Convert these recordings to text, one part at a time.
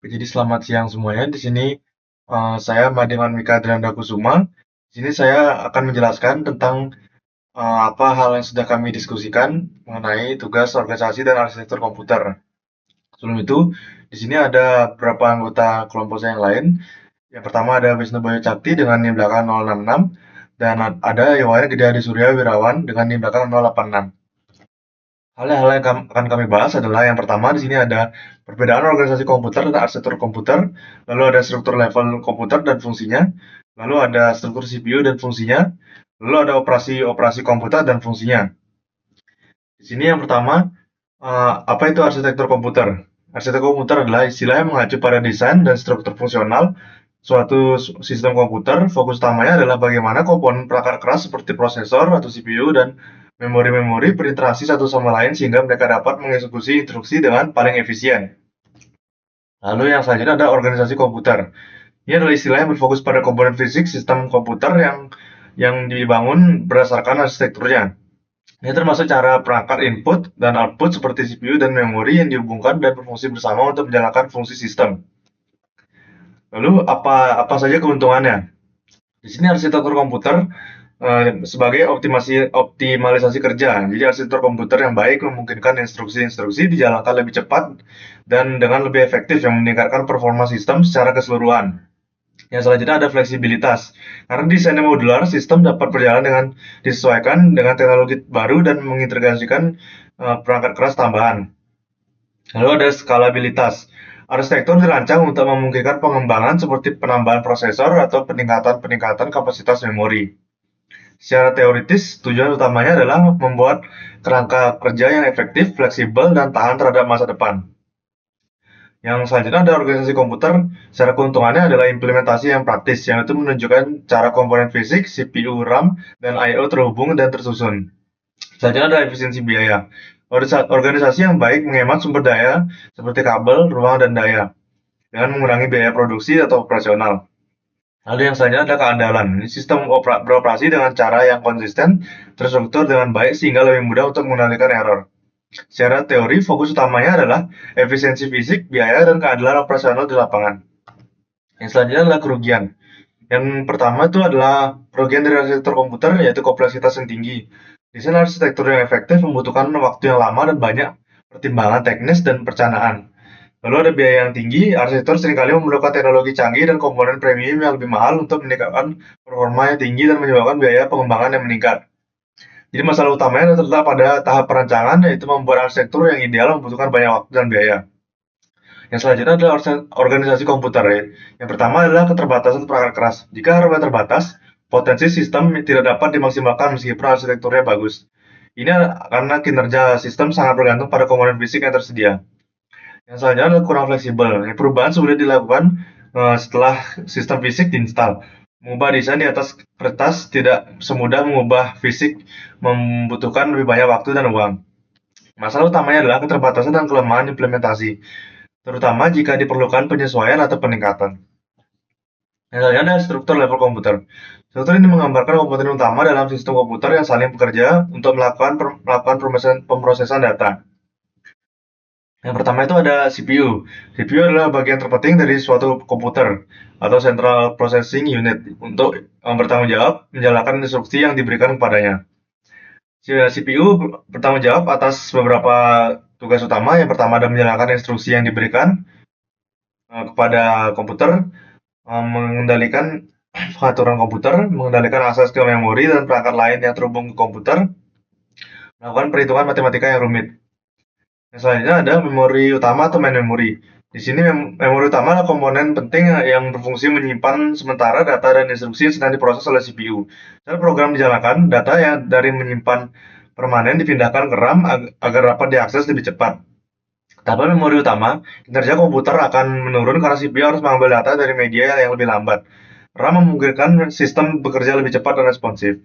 Jadi selamat siang semuanya. Di sini saya Madiman Mika Drananda Kusuma. Di sini saya akan menjelaskan tentang apa hal yang sudah kami diskusikan mengenai tugas organisasi dan arsitektur komputer. Sebelum itu, di sini ada beberapa anggota kelompok saya yang lain. Yang pertama ada Wisnu Bayu Cakti dengan NIM belakang 066 dan ada Yohanes Gede Adi Surya Wirawan dengan NIM belakang 086. Hal-hal yang akan kami bahas adalah yang pertama di sini ada perbedaan organisasi komputer dan arsitektur komputer, lalu ada struktur level komputer dan fungsinya, lalu ada struktur CPU dan fungsinya, lalu ada operasi-operasi komputer dan fungsinya. Di sini yang pertama, apa itu arsitektur komputer? Arsitektur komputer adalah istilah yang mengacu pada desain dan struktur fungsional suatu sistem komputer. Fokus utamanya adalah bagaimana komponen perangkat keras seperti prosesor atau CPU dan memori-memori berinteraksi satu sama lain sehingga mereka dapat mengeksekusi instruksi dengan paling efisien. Lalu yang selanjutnya ada organisasi komputer. Ini adalah istilah yang berfokus pada komponen fisik sistem komputer yang dibangun berdasarkan arsitekturnya. Ini termasuk cara perangkat input dan output seperti CPU dan memori yang dihubungkan dan berfungsi bersama untuk menjalankan fungsi sistem. Lalu apa saja keuntungannya? Di sini arsitektur komputer sebagai optimalisasi kerja. Jadi arsitektur komputer yang baik memungkinkan instruksi-instruksi dijalankan lebih cepat dan dengan lebih efektif yang meningkatkan performa sistem secara keseluruhan. Yang selanjutnya ada fleksibilitas. Karena desainnya modular, sistem dapat berjalan dengan disesuaikan dengan teknologi baru dan mengintegrasikan perangkat keras tambahan. Lalu ada skalabilitas. Arsitektur dirancang untuk memungkinkan pengembangan seperti penambahan prosesor atau peningkatan kapasitas memori. Secara teoritis, tujuan utamanya adalah membuat kerangka kerja yang efektif, fleksibel, dan tahan terhadap masa depan. Yang selanjutnya ada organisasi komputer, secara keuntungannya adalah implementasi yang praktis, yang itu menunjukkan cara komponen fisik, CPU, RAM, dan I/O terhubung dan tersusun. Selanjutnya ada efisiensi biaya. Organisasi yang baik menghemat sumber daya seperti kabel, ruang, dan daya, dengan mengurangi biaya produksi atau operasional. Lalu yang selanjutnya adalah keandalan. Ini sistem beroperasi dengan cara yang konsisten, terstruktur dengan baik sehingga lebih mudah untuk mengendalikan error. Secara teori, fokus utamanya adalah efisiensi fisik, biaya, dan keadilan operasional di lapangan. Yang selanjutnya adalah kerugian. Yang pertama itu adalah kerugian dari arsitektur komputer, yaitu kompleksitas yang tinggi. Desain arsitektur yang efektif membutuhkan waktu yang lama dan banyak pertimbangan teknis dan perencanaan. Lalu ada biaya yang tinggi, arsitektur seringkali memerlukan teknologi canggih dan komponen premium yang lebih mahal untuk meningkatkan performa yang tinggi dan menyebabkan biaya pengembangan yang meningkat. Jadi masalah utamanya terletak pada tahap perancangan, yaitu membuat arsitektur yang ideal membutuhkan banyak waktu dan biaya. Yang selanjutnya adalah organisasi komputer. Ya. Yang pertama adalah keterbatasan perangkat keras. Jika hardware terbatas, potensi sistem tidak dapat dimaksimalkan meskipun arsitekturnya bagus. Ini karena kinerja sistem sangat bergantung pada komponen fisik yang tersedia. Yang selanjutnya adalah kurang fleksibel. Perubahan sulit dilakukan setelah sistem fisik diinstal. Mengubah desain di atas kertas tidak semudah mengubah fisik, membutuhkan lebih banyak waktu dan uang. Masalah utamanya adalah keterbatasan dan kelemahan implementasi, terutama jika diperlukan penyesuaian atau peningkatan. Yang selanjutnya adalah struktur level komputer. Struktur ini menggambarkan komponen utama dalam sistem komputer yang saling bekerja untuk melakukan pemrosesan data. Yang pertama itu ada CPU. CPU adalah bagian terpenting dari suatu komputer atau Central Processing Unit untuk bertanggung jawab menjalankan instruksi yang diberikan kepadanya. CPU bertanggung jawab atas beberapa tugas utama. Yang pertama adalah menjalankan instruksi yang diberikan kepada komputer, mengendalikan pengaturan komputer, mengendalikan akses ke memori dan perangkat lain yang terhubung ke komputer, melakukan perhitungan matematika yang rumit. Yang selanjutnya ada memori utama atau main memory. Di sini memori utama adalah komponen penting yang berfungsi menyimpan sementara data dan instruksi yang sedang diproses oleh CPU. Saat program dijalankan, data yang dari menyimpan permanen dipindahkan ke RAM agar dapat diakses lebih cepat. Tanpa memori utama, kinerja komputer akan menurun karena CPU harus mengambil data dari media yang lebih lambat. RAM memungkinkan sistem bekerja lebih cepat dan responsif.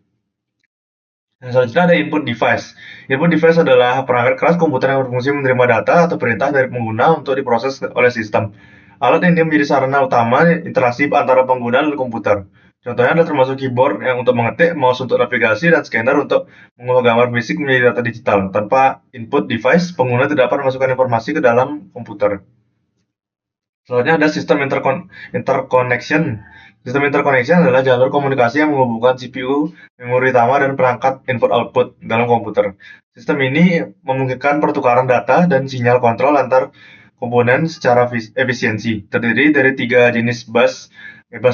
Yang selanjutnya ada input device. Input device adalah perangkat keras komputer yang berfungsi menerima data atau perintah dari pengguna untuk diproses oleh sistem. Alat ini menjadi sarana utama interaksi antara pengguna dan komputer. Contohnya adalah termasuk keyboard yang untuk mengetik, mouse untuk navigasi, dan scanner untuk mengubah gambar fisik menjadi data digital. Tanpa input device, pengguna tidak dapat memasukkan informasi ke dalam komputer. Selanjutnya ada sistem interconnection. Sistem interconnection adalah jalur komunikasi yang menghubungkan CPU, memori utama, dan perangkat input-output dalam komputer. Sistem ini memungkinkan pertukaran data dan sinyal kontrol antar komponen secara efisiensi. Terdiri dari 3 jenis bus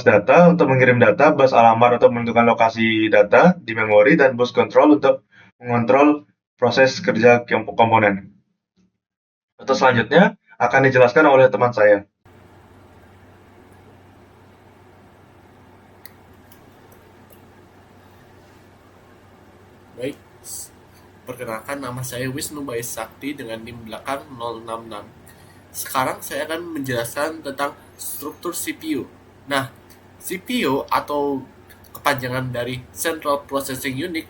data untuk mengirim data, bus alamat untuk menentukan lokasi data di memori, dan bus control untuk mengontrol proses kerja komponen. Atau selanjutnya akan dijelaskan oleh teman saya. Baik, perkenalkan nama saya Wisnu Bayu Sakti dengan NIM belakang 066. Sekarang saya akan menjelaskan tentang struktur CPU. Nah, CPU atau kepanjangan dari Central Processing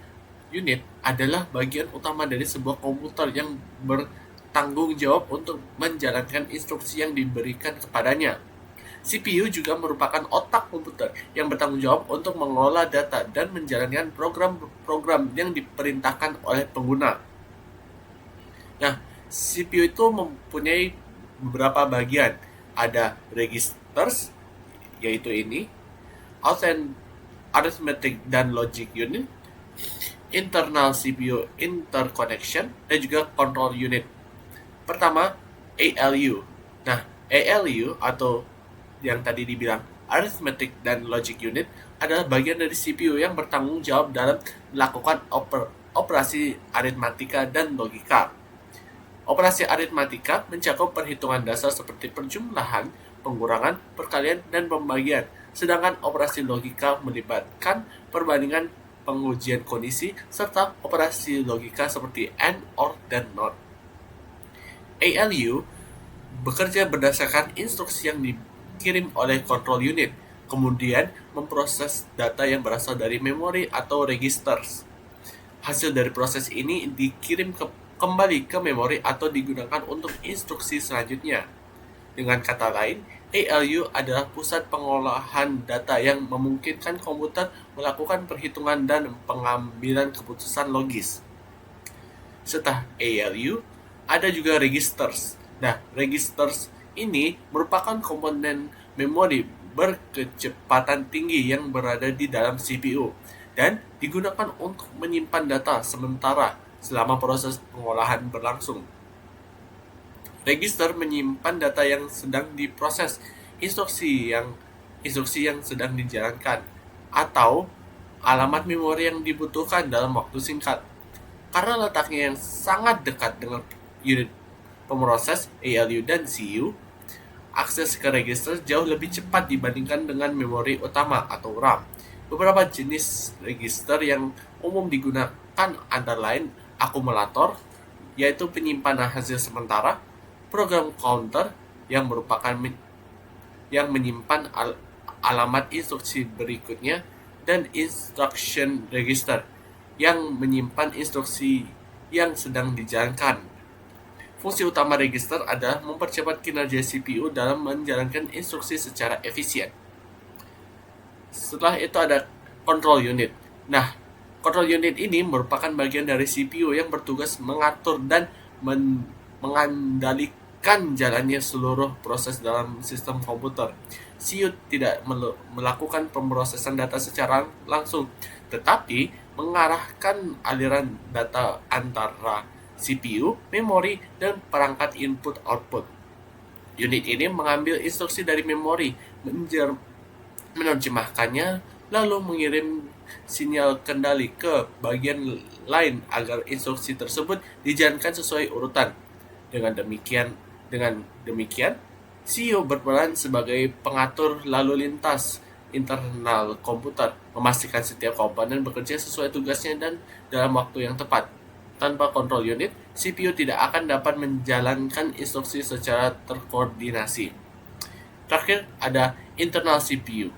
Unit adalah bagian utama dari sebuah komputer yang bertanggung jawab untuk menjalankan instruksi yang diberikan kepadanya. CPU juga merupakan otak komputer yang bertanggung jawab untuk mengelola data dan menjalankan program-program yang diperintahkan oleh pengguna. Nah, CPU itu mempunyai beberapa bagian. Ada registers, yaitu ini, arithmetic dan logic unit, internal CPU interconnection, dan juga control unit. Pertama, ALU. Nah, ALU atau yang tadi dibilang arithmetic dan logic unit adalah bagian dari CPU yang bertanggung jawab dalam melakukan operasi aritmatika dan logika. Operasi aritmatika mencakup perhitungan dasar seperti perjumlahan, pengurangan, perkalian, dan pembagian. Sedangkan operasi logika melibatkan perbandingan, pengujian kondisi, serta operasi logika seperti AND, OR, dan NOT. ALU bekerja berdasarkan instruksi yang dikirim oleh control unit, kemudian memproses data yang berasal dari memori atau registers. Hasil dari proses ini dikirim kembali ke memori atau digunakan untuk instruksi selanjutnya. Dengan kata lain, ALU adalah pusat pengolahan data yang memungkinkan komputer melakukan perhitungan dan pengambilan keputusan logis. Setelah ALU, ada juga registers. Nah, registers ini merupakan komponen memori berkecepatan tinggi yang berada di dalam CPU dan digunakan untuk menyimpan data sementara selama proses pengolahan berlangsung. Register menyimpan data yang sedang diproses, instruksi yang sedang dijalankan, atau alamat memori yang dibutuhkan dalam waktu singkat. Karena letaknya yang sangat dekat dengan unit pemroses ALU dan CPU, akses ke register jauh lebih cepat dibandingkan dengan memori utama atau RAM. Beberapa jenis register yang umum digunakan antara lain akumulator, yaitu penyimpanan hasil sementara, program counter yang menyimpan alamat instruksi berikutnya, dan instruction register yang menyimpan instruksi yang sedang dijalankan. Fungsi utama register adalah mempercepat kinerja CPU dalam menjalankan instruksi secara efisien. Setelah itu ada control unit. Nah, control unit ini merupakan bagian dari CPU yang bertugas mengatur dan mengendalikan jalannya seluruh proses dalam sistem komputer. CPU tidak melakukan pemrosesan data secara langsung, tetapi mengarahkan aliran data antara CPU, memori, dan perangkat input-output. Unit ini mengambil instruksi dari memori, menerjemahkannya, lalu mengirim sinyal kendali ke bagian lain agar instruksi tersebut dijalankan sesuai urutan. Dengan demikian, CPU berperan sebagai pengatur lalu lintas internal komputer, memastikan setiap komponen bekerja sesuai tugasnya dan dalam waktu yang tepat. Tanpa control unit, CPU tidak akan dapat menjalankan instruksi secara terkoordinasi. Terakhir, ada internal CPU.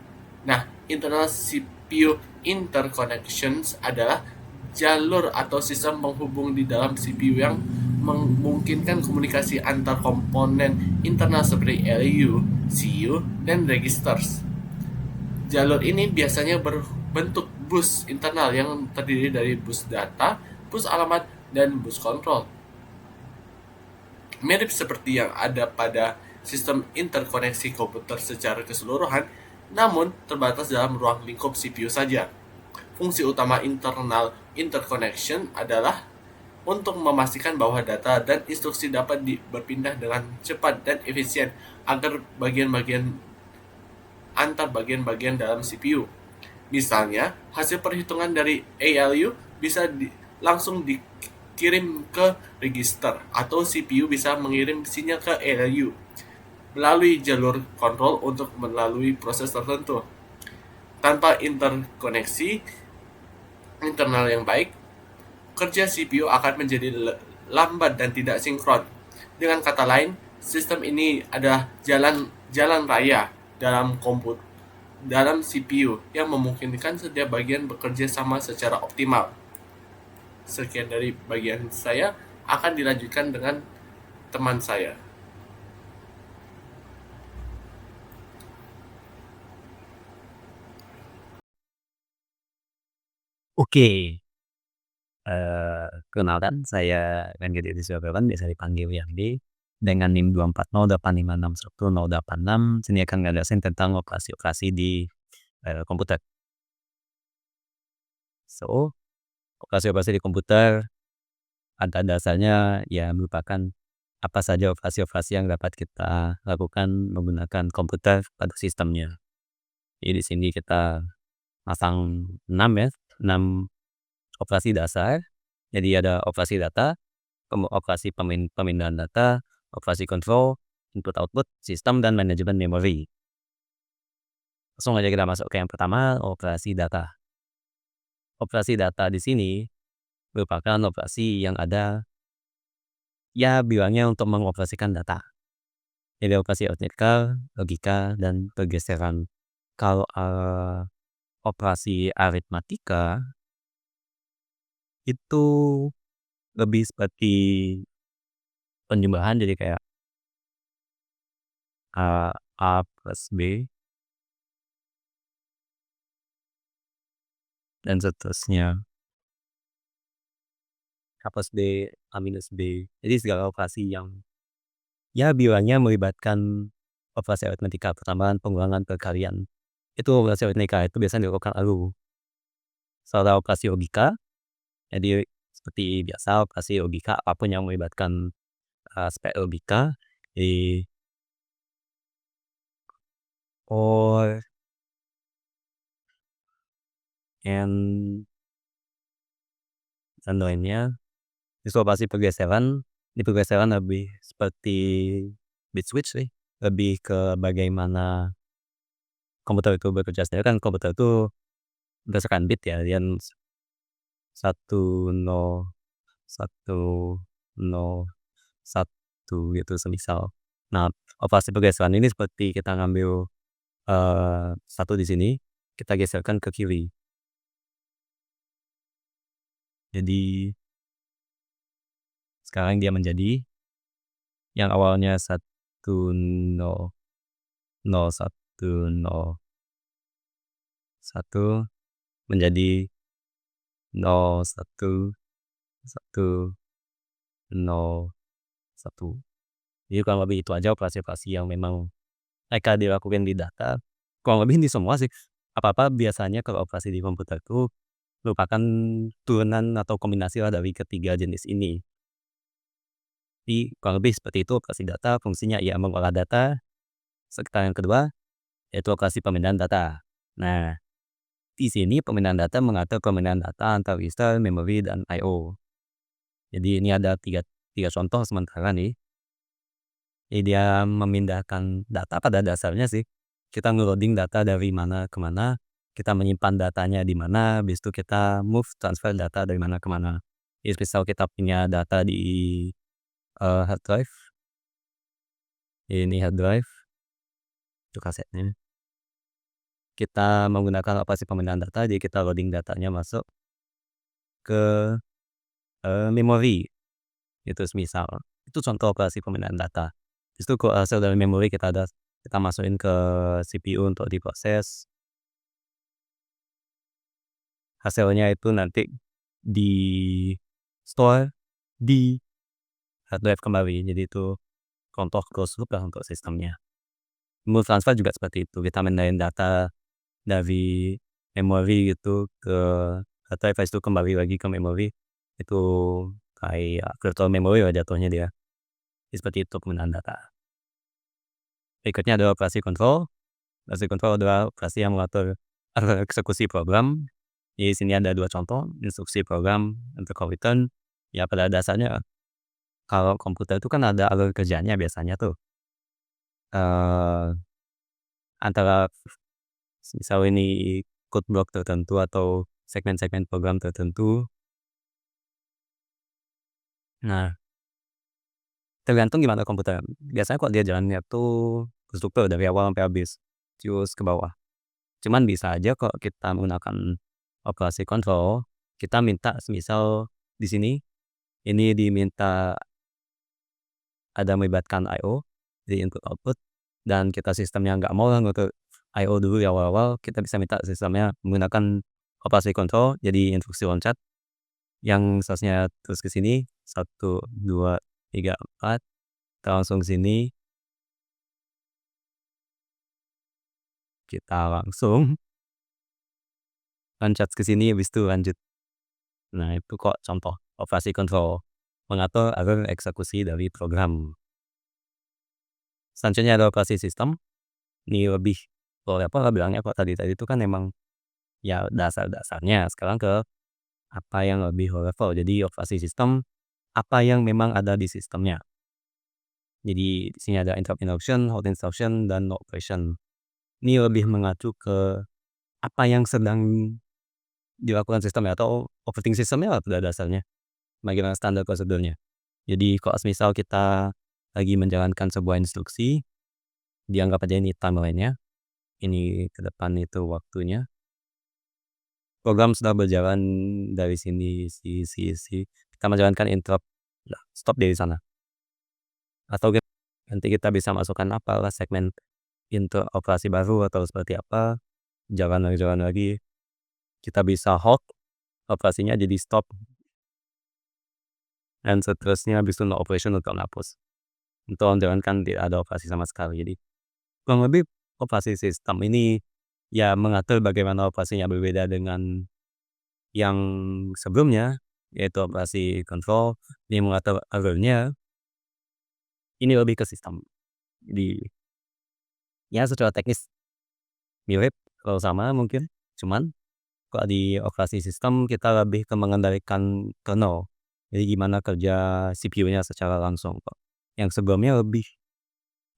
Nah, internal CPU interconnections adalah jalur atau sistem penghubung di dalam CPU yang memungkinkan komunikasi antar komponen internal seperti ALU, CPU, dan registers. Jalur ini biasanya berbentuk bus internal yang terdiri dari bus data, bus alamat, dan bus kontrol. Mirip seperti yang ada pada sistem interkoneksi komputer secara keseluruhan, namun terbatas dalam ruang lingkup CPU saja. Fungsi utama internal interconnection adalah untuk memastikan bahwa data dan instruksi dapat berpindah dengan cepat dan efisien agar bagian-bagian antar bagian-bagian dalam CPU. Misalnya, hasil perhitungan dari ALU bisa langsung dikirim ke register, atau CPU bisa mengirim sinyal ke ALU melalui jalur kontrol untuk melalui proses tertentu. Tanpa interkoneksi internal yang baik, kerja CPU akan menjadi lambat dan tidak sinkron. Dengan kata lain, sistem ini adalah jalan raya dalam dalam CPU yang memungkinkan setiap bagian bekerja sama secara optimal. Sekian dari bagian saya, akan dilanjutkan dengan teman saya. Oke, kenalkan saya Randy Rizwan, biasa dipanggil Yandi, dengan NIM 24085618086. Sini akan ngejelasin tentang operasi-operasi di komputer. So, operasi-operasi di komputer pada dasarnya ya merupakan apa saja operasi-operasi yang dapat kita lakukan menggunakan komputer pada sistemnya. Jadi di sini kita pasang 6 ya, 6 operasi dasar. Jadi ada operasi data, operasi pemindahan data, operasi kontrol, input-output, sistem, dan manajemen memori. Langsung aja kita masuk ke yang pertama, operasi data. Operasi data di sini merupakan operasi yang ada ya bilangnya untuk mengoperasikan data. Jadi operasi aritmetika, logika, dan pergeseran. Kalau operasi aritmatika itu lebih seperti penjumlahan, jadi kayak A plus B dan seterusnya. A plus B, A minus B. Jadi segala operasi yang ya bilangnya melibatkan operasi aritmetika, pertambahan, pengulangan, perkalian. Itu operasi aritmetika itu biasanya dilakukan lalu. Soal operasi logika, jadi seperti biasa operasi logika apapun yang melibatkan aspek logika, jadi or and dan lainnya. Itu operasi pergeseran. Di pergeseran lebih seperti bit switch sih, lebih ke bagaimana komputer itu bekerja sendiri. Kan komputer itu berdasarkan bit ya, yang 1, 0, 1, 0, 1 gitu semisal. Nah, operasi pergeseran ini seperti kita ngambil 1 di sini, kita geserkan ke kiri. Jadi sekarang dia menjadi yang awalnya 1, 0, 0, 1, 0, 1 menjadi 0, 1, 1, 0, 1. Jadi kurang lebih itu aja operasi-operasi yang memang mereka dilakukan di data. Kurang lebih ini semua sih. Apa-apa biasanya kalau operasi di komputer itu merupakan turunan atau kombinasi lah dari ketiga jenis ini. Jadi kurang lebih seperti itu operasi data, fungsinya ya mengolah data. Sekarang yang kedua yaitu operasi pemindahan data. Nah, di sini pemindahan data mengatur pemindahan data antar register, memori, dan I/O. Jadi ini ada tiga contoh sementara nih. Jadi dia memindahkan data pada dasarnya sih. Kita nge-loading data dari mana ke mana, kita menyimpan datanya di mana, habis itu kita transfer data dari mana ke mana. Jadi misal kita punya data di hard drive, ini hard drive, itu kasetnya. Kita menggunakan operasi pemindahan data, jadi kita loading datanya masuk ke memori. Itu semisal. Itu contoh operasi pemindahan data. Itu kalau hasil dari memori kita masukin ke CPU untuk diproses. Hasilnya itu nanti di store di hard drive kembali. Jadi itu contoh closed loop lah untuk sistemnya. Move transfer juga seperti itu, kita mindahin data dari memori gitu ke data habis itu kembali lagi ke memori, itu kayak virtual memory lah jatuhnya dia. Seperti itu penggunaan data. Berikutnya ada operasi control. Operasi control adalah operasi yang mengatur eksekusi program. Di sini ada 2 contoh, instruksi program untuk return. Ya pada dasarnya kalau komputer itu kan ada alur kerjanya biasanya tuh. Antara misal ini code block tertentu atau segmen-segmen program tertentu. Nah, tergantung gimana komputer. Biasanya kok dia jalannya tuh terstruktur dari awal sampai habis, terus ke bawah. Cuman bisa aja kok kita menggunakan operasi control, kita minta semisal di sini, ini diminta ada melibatkan I/O, di input output, dan kita sistemnya nggak mau ngatur I/O dulu di awal-awal, kita bisa minta sistemnya menggunakan operasi control, jadi instruksi loncat, yang seharusnya terus ke sini, 1, 2, 3, 4, kita langsung ke sini, kita langsung loncat ke sini, habis itu lanjut. Nah, itu kok contoh operasi control, mengatur alur eksekusi dari program. Selanjutnya ada operasi sistem, ini lebih bilangnya kok tadi itu kan memang ya dasar-dasarnya, sekarang ke apa yang lebih low level. Jadi operasi sistem, apa yang memang ada di sistemnya. Jadi di sini ada interrupt instruction, hold instruction, dan no operation. Ini lebih mengacu ke apa yang sedang dilakukan sistemnya atau operating systemnya lah pada dasarnya. Bagaimana standar prosedurnya. Jadi kalau misal kita lagi menjalankan sebuah instruksi, dianggap aja ini timeline-nya, ini ke depan itu waktunya. Program sudah berjalan dari sini, kita menjalankan interrupt, nah, stop dari sana. Atau nanti kita bisa masukkan apalah segmen operasi baru atau seperti apa, jalan lagi, kita bisa halt operasinya jadi stop, dan seterusnya habis itu no operation untuk menghapus. Untuk menjalankan tidak ada operasi sama sekali. Jadi kurang lebih operasi sistem ini ya mengatur bagaimana operasinya berbeda dengan yang sebelumnya, yaitu operasi control, ini mengatur alurnya, ini lebih ke sistem. Jadi ya secara teknis mirip kalau sama mungkin, cuman kalau di operasi sistem kita lebih ke mengendalikan kernel. Jadi gimana kerja CPU-nya secara langsung kok. Yang sebelumnya lebih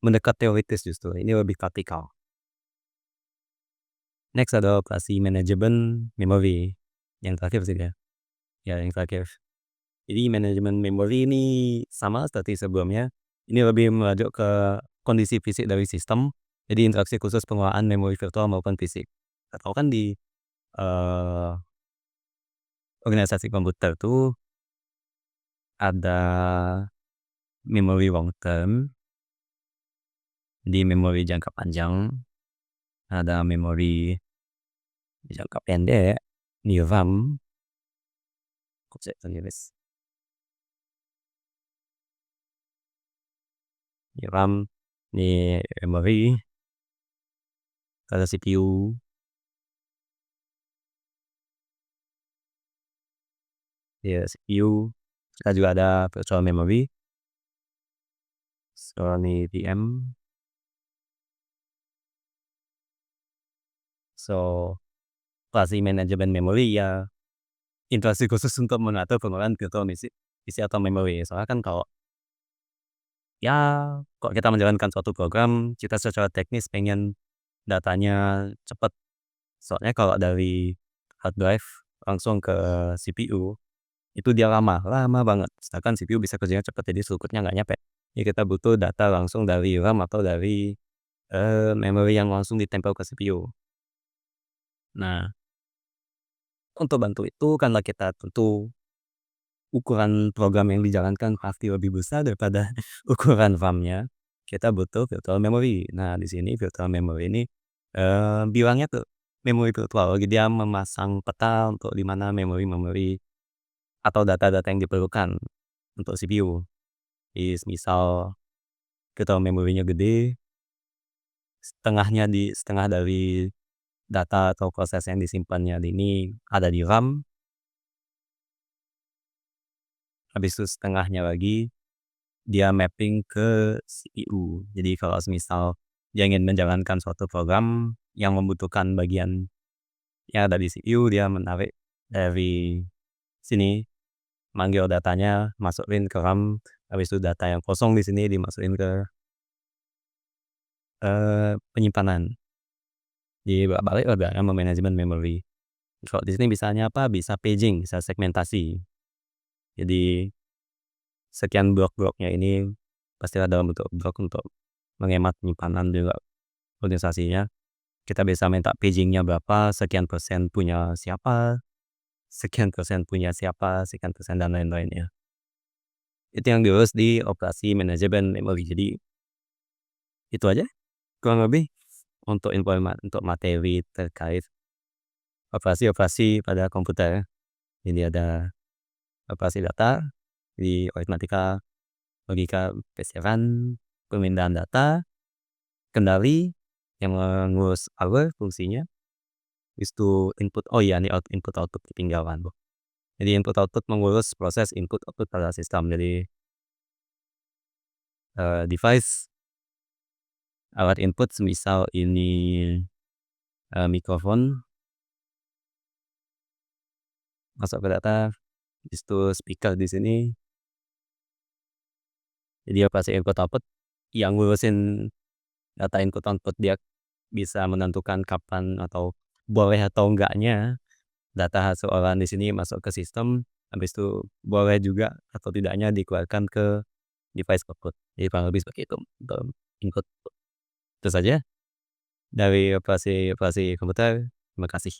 mendekat teoritis justru, ini lebih praktikal. Next ada operasi manajemen memory. Yang terakhir sih ya. Ya yang terakhir. Jadi manajemen memory ini sama seperti sebelumnya. Ini lebih merujuk ke kondisi fisik dari sistem. Jadi interaksi khusus pengelolaan memori virtual maupun fisik. Atau kan di organisasi komputer tuh ada memori long term, di memori jangka panjang, ada memori jangka pendek, di RAM. Kok saya tulis? Di RAM, di memori, ada CPU, ya CPU, kita juga ada virtual memory, so ini VM. So operasi manajemen memori ya instruksi khusus untuk mengatur penggunaan virtual isi atau memori. Soalnya kan kalau ya kalau kita menjalankan suatu program, kita secara teknis pengen datanya cepat. Soalnya kalau dari hard drive langsung ke CPU, itu dia lama banget. Sedangkan CPU bisa kerjanya cepat, jadi throughput-nya nggak nyampe. Jadi kita butuh data langsung dari RAM atau dari memori yang langsung ditempel ke CPU. Nah, untuk bantu itu karena kita tentu ukuran program yang dijalankan pasti lebih besar daripada ukuran RAM-nya, kita butuh virtual memory. Nah, di sini virtual memory ini bilangnya tuh memori virtual. Jadi dia memasang peta untuk di mana memori-memori atau data-data yang diperlukan untuk CPU. Misal Kita memorinya gede, setengah dari data atau proses yang disimpannya ini ada di RAM, habis itu setengahnya lagi dia mapping ke CPU. Jadi kalau semisal dia ingin menjalankan suatu program yang membutuhkan bagian yang ada di CPU, dia menarik dari sini, manggil datanya, masukin ke RAM, habis itu data yang kosong di sini dimasukin ke penyimpanan. Jadi bolak-balik lah dalam manajemen memori. Kalau di sini bisanya apa? Bisa paging, bisa segmentasi. Jadi sekian blok-bloknya ini pastilah dalam bentuk blok untuk menghemat penyimpanan juga organisasinya. Kita bisa minta pagingnya berapa, sekian persen punya siapa, sekian persen punya siapa, sekian persen dan lain-lainnya. Itu yang diurus di operasi manajemen memori. Jadi itu aja kurang lebih untuk untuk materi terkait operasi-operasi pada komputer. Jadi ada operasi data di aritmatika, logika, persiapan, pemindahan data, kendali yang mengurus power fungsinya, habis itu input, oh iya ini input output ketinggalan. Jadi input output mengurus proses input output pada sistem. Jadi device alat input semisal ini mikrofon masuk ke data, habis itu speaker di sini. Jadi operasi input output yang ngurusin data input output, dia bisa menentukan kapan atau boleh atau enggaknya data hasil olahan di sini masuk ke sistem, habis itu boleh juga atau tidaknya dikeluarkan ke device output. Jadi kurang lebih seperti itu untuk input. Itu saja dari operasi komputer. Terima kasih.